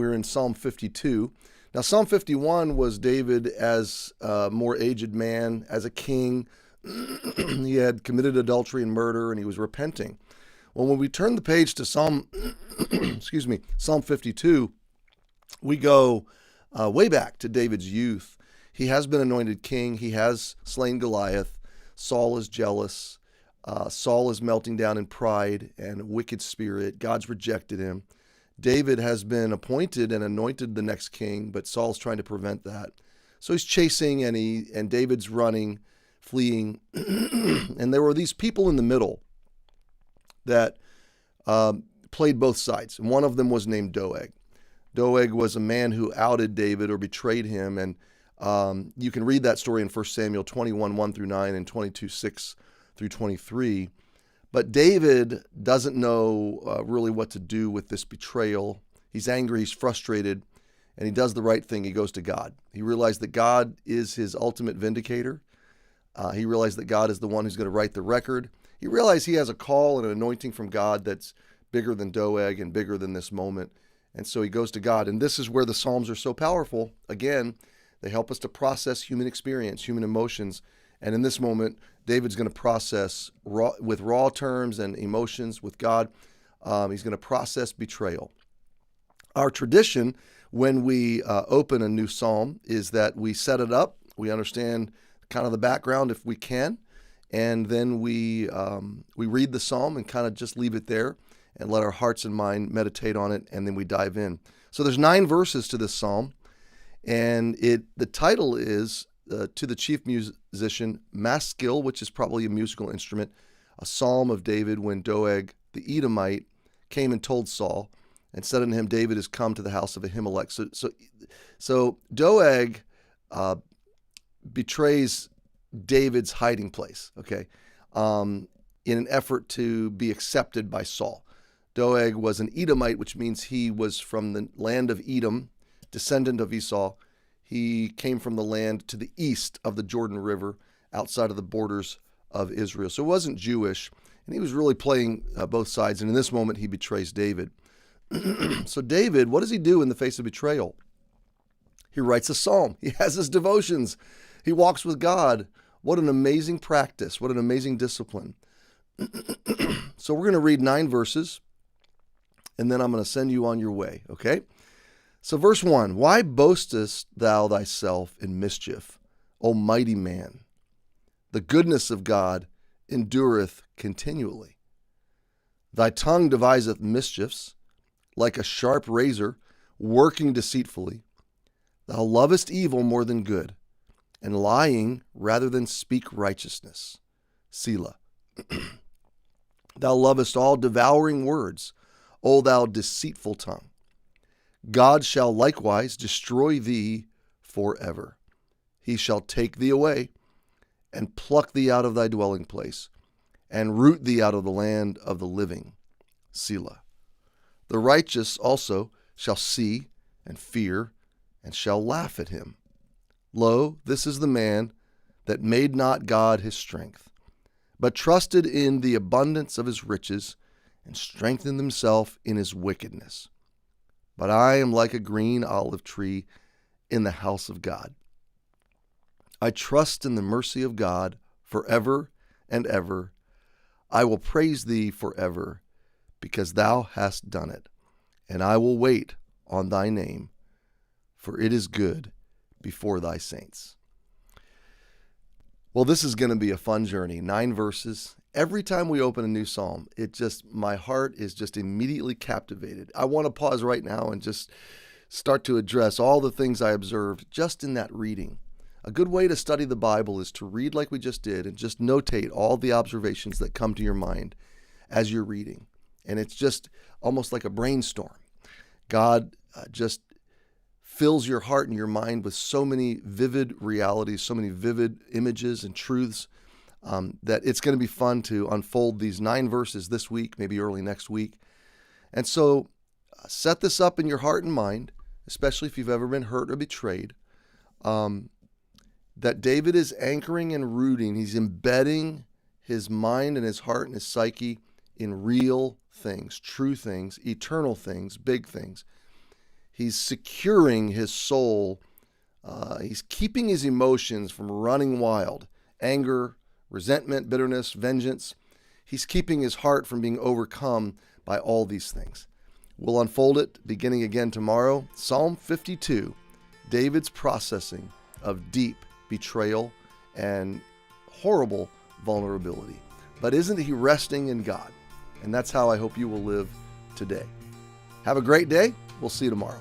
We're in Psalm 52. Now, Psalm 51 was David as a more aged man, as a king. He had committed adultery and murder, and he was repenting. Well, when we turn the page to Psalm 52, we go way back to David's youth. He has been anointed king. He has slain Goliath. Saul is jealous. Saul is melting down in pride and a wicked spirit. God's rejected him. David has been appointed and anointed the next king, but Saul's trying to prevent that. So he's chasing, and David's running, fleeing. And there were these people in the middle that played both sides. And one of them was named Doeg. Doeg was a man who outed David or betrayed him. And you can read that story in 1 Samuel 21, 1 through 9 and 22, 6 through 23. But David doesn't know really what to do with this betrayal. He's angry, he's frustrated, and he does the right thing. He goes to God. He realized that God is his ultimate vindicator. He realized that God is the one who's going to write the record. He realized he has a call and an anointing from God that's bigger than Doeg and bigger than this moment. And so he goes to God. And this is where the Psalms are so powerful. Again, they help us to process human experience, human emotions. And in this moment, David's going to process with raw terms and emotions with God. He's going to process betrayal. Our tradition when we open a new psalm is that we set it up. We understand kind of the background if we can. And then we read the psalm and kind of just leave it there and let our hearts and mind meditate on it. And then we dive in. So there's 9 verses to this psalm. And the title is to the chief musician, maskil, which is probably a musical instrument, a psalm of David when Doeg the Edomite came and told Saul and said unto him, David is come to the house of Ahimelech. So Doeg betrays David's hiding place, okay, in an effort to be accepted by Saul. Doeg was an Edomite, which means he was from the land of Edom, descendant of Esau. He came from the land to the east of the Jordan River, outside of the borders of Israel. So he wasn't Jewish, and he was really playing both sides. And in this moment, he betrays David. So David, what does he do in the face of betrayal? He writes a psalm. He has his devotions. He walks with God. What an amazing practice. What an amazing discipline. So we're going to read 9 verses, and then I'm going to send you on your way, okay? So verse 1, why boastest thou thyself in mischief, O mighty man? The goodness of God endureth continually. Thy tongue deviseth mischiefs, like a sharp razor, working deceitfully. Thou lovest evil more than good, and lying rather than speak righteousness. Selah. Thou lovest all devouring words, O thou deceitful tongue. God shall likewise destroy thee forever. He shall take thee away, and pluck thee out of thy dwelling place, and root thee out of the land of the living. Selah. The righteous also shall see and fear, and shall laugh at him. Lo, this is the man that made not God his strength, but trusted in the abundance of his riches, and strengthened himself in his wickedness. But I am like a green olive tree in the house of God. I trust in the mercy of God forever and ever. I will praise thee forever, because thou hast done it. And I will wait on thy name, for it is good before thy saints. Well, this is going to be a fun journey. 9 verses. Every time we open a new psalm, my heart is just immediately captivated. I want to pause right now and just start to address all the things I observed just in that reading. A good way to study the Bible is to read like we just did and just notate all the observations that come to your mind as you're reading. And it's just almost like a brainstorm. God just fills your heart and your mind with so many vivid realities, so many vivid images and truths, that it's going to be fun to unfold these 9 verses this week, maybe early next week. And so set this up in your heart and mind, especially if you've ever been hurt or betrayed, that David is anchoring and rooting. He's embedding his mind and his heart and his psyche in real things, true things, eternal things, big things. He's securing his soul. He's keeping his emotions from running wild. Anger, resentment, bitterness, vengeance. He's keeping his heart from being overcome by all these things. We'll unfold it beginning again tomorrow. Psalm 52, David's processing of deep betrayal and horrible vulnerability. But isn't he resting in God? And that's how I hope you will live today. Have a great day. We'll see you tomorrow.